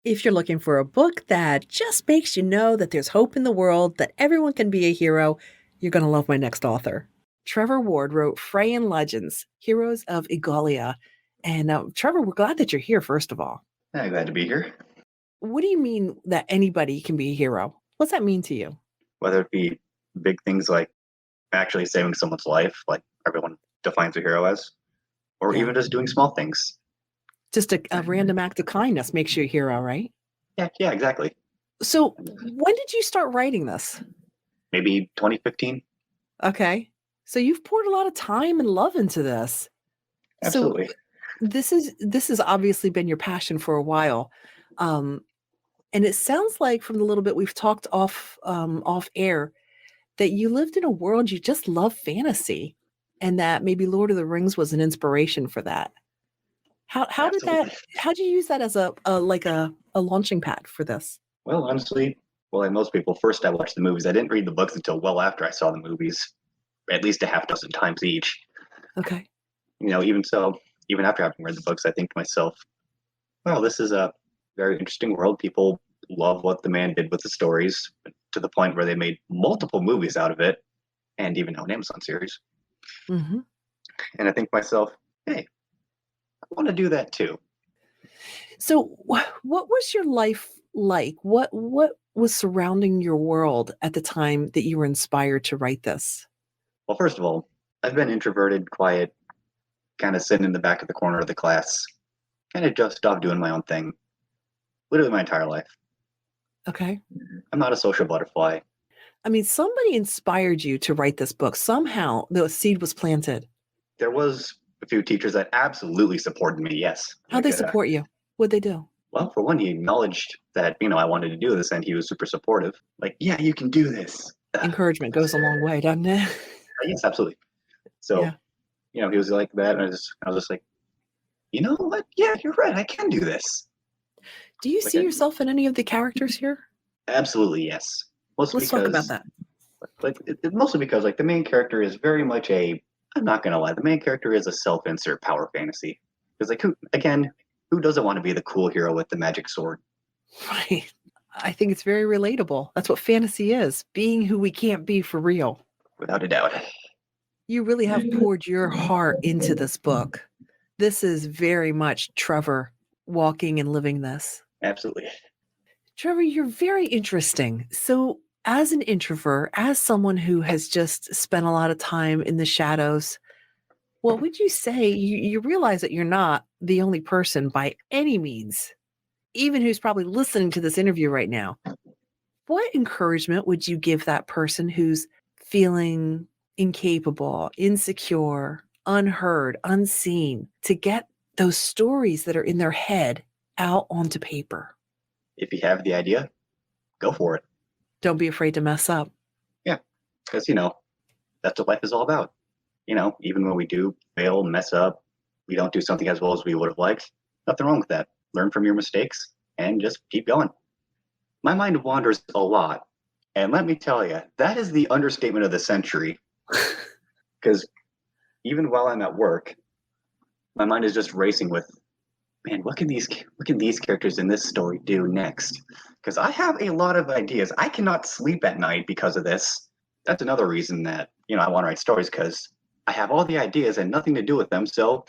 If you're looking for a book that just makes you know that there's hope in the world, that everyone can be a hero, you're going to love my next author. Trevor Ward wrote Freyan Legends, Heroes of Eagalia. And Trevor, we're glad that you're here, first of all. I'm glad to be here. What do you mean that anybody can be a hero? What's that mean to you? Whether it be big things like actually saving someone's life, like everyone defines a hero as, or Yeah. even just doing small things. Just a random act of kindness makes you a hero, right? Yeah, exactly. So when did you start writing this? Maybe 2015. Okay. So you've poured a lot of time and love into this. So Absolutely. this has obviously been your passion for a while. Um, and it sounds like from the little bit we've talked off air that you lived in a world you just love fantasy and that maybe Lord of the Rings was an inspiration for that. How did Absolutely. how'd you use that as a launching pad for this? Well, honestly, like most people, first I watched the movies. I didn't read the books until well after I saw the movies, at least a half dozen times each. Okay. Even so, even after having read the books, I think to myself, well, this is a very interesting world. People love what the man did with the stories to the point where they made multiple movies out of it and even now an Amazon series. Mm-hmm. And I think to myself, hey, I want to do that too. So what was your life like? What was surrounding your world at the time that you were inspired to write this? Well, first of all, I've been introverted, quiet, kind of sitting in the back of the corner of the class, kind of just off doing my own thing, literally my entire life. Okay. I'm not a social butterfly. I mean, somebody inspired you to write this book. Somehow the seed was planted. There was a few teachers that absolutely supported me, yes. How'd they support you? What'd they do? Well, for one, he acknowledged that, I wanted to do this and he was super supportive. Like, yeah, you can do this. Encouragement goes a long way, doesn't it? Yes, absolutely. So, Yeah. he was like that. And I was just like, you know what? Yeah, you're right. I can do this. Do you Like, see yourself in any of the characters here? absolutely, yes. Mostly Let's talk about because, that. mostly because, the main character is very much I'm not going to lie, the main character is a self-insert power fantasy. Because, who doesn't want to be the cool hero with the magic sword? Right. I think it's very relatable. That's what fantasy is, being who we can't be for real. Without a doubt. You really have poured your heart into this book. This is very much Trevor walking and living this. Absolutely. Trevor, you're very interesting. So, as an introvert, as someone who has just spent a lot of time in the shadows, what would you say? You realize that you're not the only person by any means, even who's probably listening to this interview right now. What encouragement would you give that person who's feeling incapable, insecure, unheard, unseen to get those stories that are in their head out onto paper? If you have the idea, go for it. Don't be afraid to mess up. Yeah. Because, that's what life is all about. Even when we do fail, mess up, we don't do something as well as we would have liked, nothing wrong with that. Learn from your mistakes and just keep going. My mind wanders a lot. And let me tell you, that is the understatement of the century. Because even while I'm at work, my mind is just racing with, man, what can these characters in this story do next? Because I have a lot of ideas. I cannot sleep at night because of this. That's another reason that I want to write stories, because I have all the ideas and nothing to do with them. So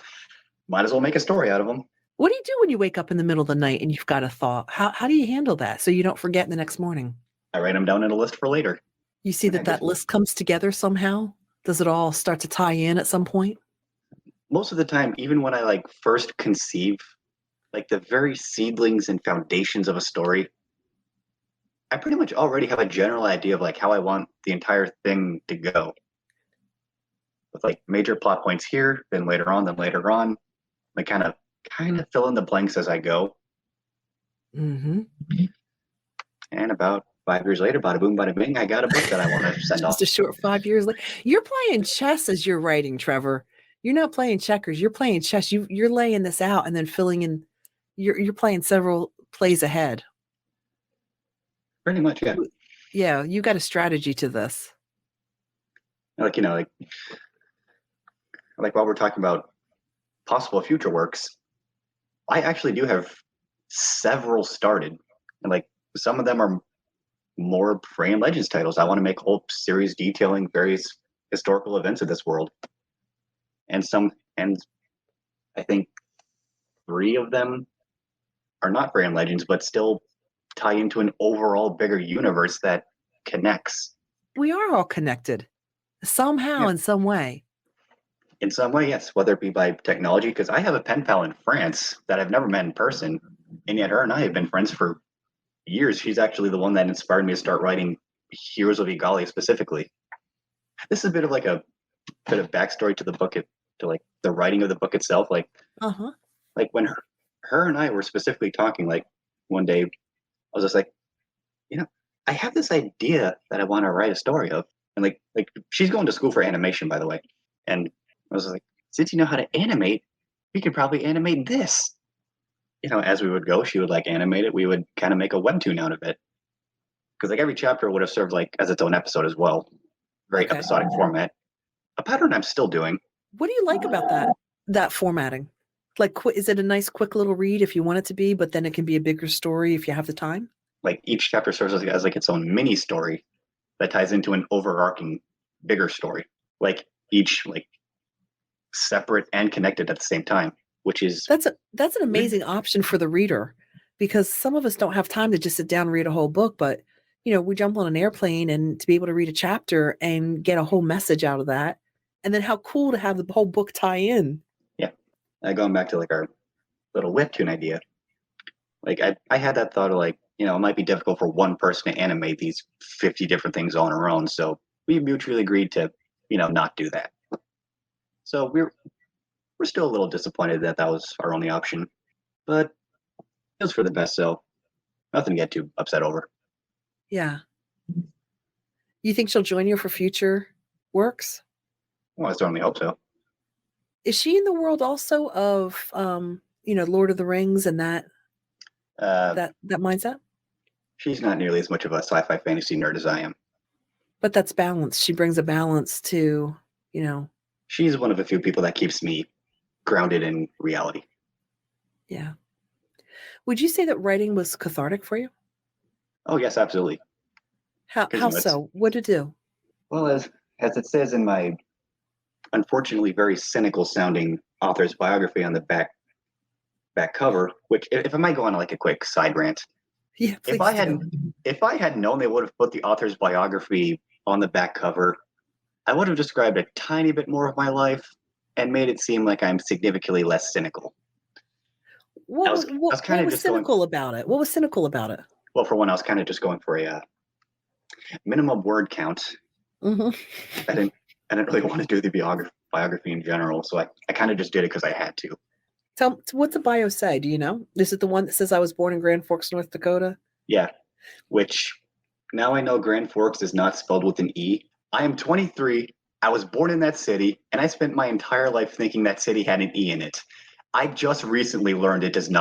might as well make a story out of them. What do you do when you wake up in the middle of the night and you've got a thought? How do you handle that so you don't forget the next morning? I write them down in a list for later. You see that list comes together somehow? Does it all start to tie in at some point? Most of the time, even when I first conceive the very seedlings and foundations of a story, I pretty much already have a general idea of how I want the entire thing to go. With major plot points here, then later on, kind of fill in the blanks as I go. Mm-hmm. And about 5 years later, bada boom, bada bing, I got a book that I want to send off. Just a short 5 years later. You're playing chess as you're writing, Trevor. You're not playing checkers. You're playing chess. You're laying this out and then filling in. You're playing several plays ahead. Pretty much, yeah. Yeah, you got a strategy to this. While we're talking about possible future works, I actually do have several started, and like some of them are more Freyan Legends titles. I want to make a whole series detailing various historical events of this world, and I think 3 of them are not Freyan Legends, but still tie into an overall bigger universe that connects. We are all connected somehow, Yeah. in some way. In some way, yes, whether it be by technology, because I have a pen pal in France that I've never met in person, and yet her and I have been friends for years. She's actually the one that inspired me to start writing Heroes of Eagalia specifically. This is a bit of backstory to the book, to like the writing of the book itself. Like when her and I were specifically talking, like one day, I was just like, I have this idea that I want to write a story of, and like she's going to school for animation, by the way, and I was like, since you know how to animate, we could probably animate this. As we would go, she would like animate it. We would kind of make a webtoon out of it, because like every chapter would have served like as its own episode as well. Very episodic format. A pattern I'm still doing. What do you like about that formatting? Like, is it a nice, quick little read if you want it to be, but then it can be a bigger story if you have the time? Like each chapter serves as like its own mini story that ties into an overarching bigger story. Like each like separate and connected at the same time, which is that's an amazing option for the reader, because some of us don't have time to just sit down and read a whole book, but we jump on an airplane and to be able to read a chapter and get a whole message out of that. And then how cool to have the whole book tie in. Yeah. Going back to like our little webtoon idea. Like I had that thought of like, it might be difficult for one person to animate these 50 different things on her own. So we mutually agreed to, not do that. So we're still a little disappointed that was our only option, but it was for the best. So nothing to get too upset over. Yeah. You think she'll join you for future works? Well, I certainly hope so. Is she in the world also of, Lord of the Rings and that mindset? She's not nearly as much of a sci-fi fantasy nerd as I am. But that's balance. She brings a balance to, She's one of the few people that keeps me grounded in reality. Yeah. Would you say that writing was cathartic for you? Oh, yes, absolutely. How so? What did it do? Well, as it says in my unfortunately very cynical sounding author's biography on the back cover, which if I might go on like a quick side rant. Yeah, please if I had known they would have put the author's biography on the back cover, I would have described a tiny bit more of my life and made it seem like I'm significantly less cynical. What was cynical about it? What was cynical about it? Well, for one, I was kind of just going for a minimum word count. Mm-hmm. I didn't really want to do the biography in general, so I kind of just did it because I had to. What's the bio say? Do you know? Is it the one that says I was born in Grand Forks, North Dakota? Yeah, which now I know Grand Forks is not spelled with an E. I am 23. I was born in that city, and I spent my entire life thinking that city had an E in it. I just recently learned it does not